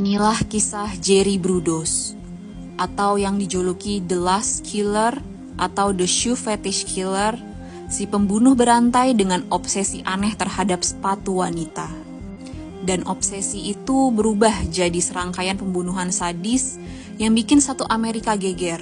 Inilah kisah Jerry Brudos, atau yang dijuluki The Lust Killer atau The Shoe Fetish Killer, si pembunuh berantai dengan obsesi aneh terhadap sepatu wanita. Dan obsesi itu berubah jadi serangkaian pembunuhan sadis yang bikin satu Amerika geger.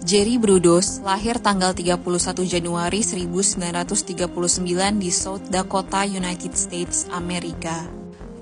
Jerry Brudos lahir tanggal 31 Januari 1939 di South Dakota, United States, Amerika.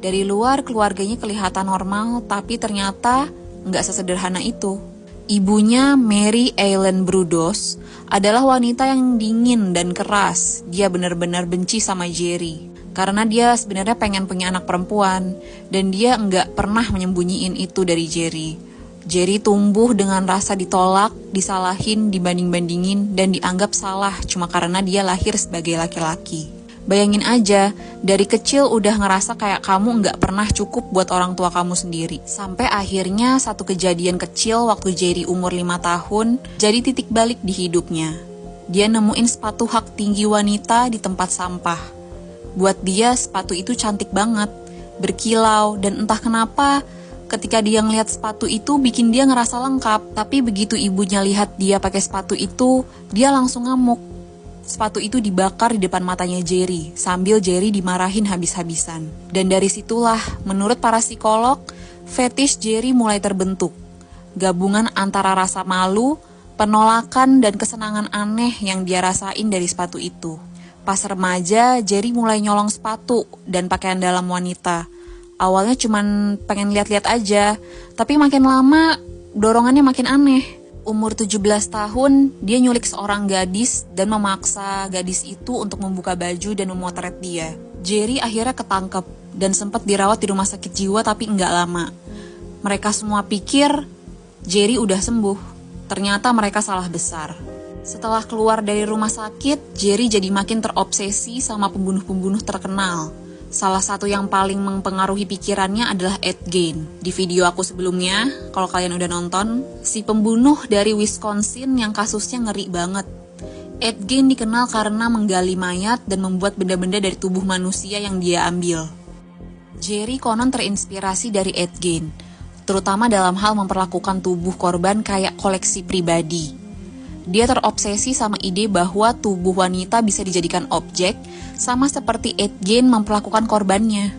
Dari luar keluarganya kelihatan normal, tapi ternyata nggak sesederhana itu. Ibunya, Mary Ellen Brudos, adalah wanita yang dingin dan keras. Dia benar-benar benci sama Jerry, karena dia sebenarnya pengen punya anak perempuan, dan dia nggak pernah menyembunyiin itu dari Jerry. Jerry tumbuh dengan rasa ditolak, disalahin, dibanding-bandingin, dan dianggap salah cuma karena dia lahir sebagai laki-laki. Bayangin aja, dari kecil udah ngerasa kayak kamu nggak pernah cukup buat orang tua kamu sendiri. Sampai akhirnya satu kejadian kecil waktu Jerry umur 5 tahun, jadi titik balik di hidupnya. Dia nemuin sepatu hak tinggi wanita di tempat sampah. Buat dia, sepatu itu cantik banget, berkilau, dan entah kenapa, ketika dia ngelihat sepatu itu bikin dia ngerasa lengkap. Tapi begitu ibunya lihat dia pakai sepatu itu, dia langsung ngamuk. Sepatu itu dibakar di depan matanya Jerry, sambil Jerry dimarahin habis-habisan. Dan dari situlah, menurut para psikolog, fetish Jerry mulai terbentuk. Gabungan antara rasa malu, penolakan, dan kesenangan aneh yang dia rasain dari sepatu itu. Pas remaja, Jerry mulai nyolong sepatu dan pakaian dalam wanita. Awalnya cuman pengen lihat-lihat aja, tapi makin lama dorongannya makin aneh. Umur 17 tahun, dia nyulik seorang gadis dan memaksa gadis itu untuk membuka baju dan memotret dia. Jerry akhirnya ketangkep dan sempat dirawat di rumah sakit jiwa, tapi nggak lama. Mereka semua pikir Jerry udah sembuh. Ternyata mereka salah besar. Setelah keluar dari rumah sakit, Jerry jadi makin terobsesi sama pembunuh-pembunuh terkenal. Salah satu yang paling mempengaruhi pikirannya adalah Ed Gein. Di video aku sebelumnya, kalau kalian udah nonton, si pembunuh dari Wisconsin yang kasusnya ngeri banget. Ed Gein dikenal karena menggali mayat dan membuat benda-benda dari tubuh manusia yang dia ambil. Jerry konon terinspirasi dari Ed Gein, terutama dalam hal memperlakukan tubuh korban kayak koleksi pribadi. Dia terobsesi sama ide bahwa tubuh wanita bisa dijadikan objek, sama seperti Ed Gein memperlakukan korbannya.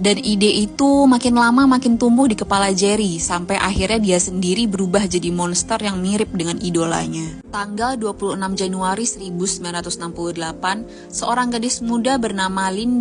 Dan ide itu makin lama makin tumbuh di kepala Jerry, sampai akhirnya dia sendiri berubah jadi monster yang mirip dengan idolanya. Tanggal 26 Januari 1968, seorang gadis muda bernama Linda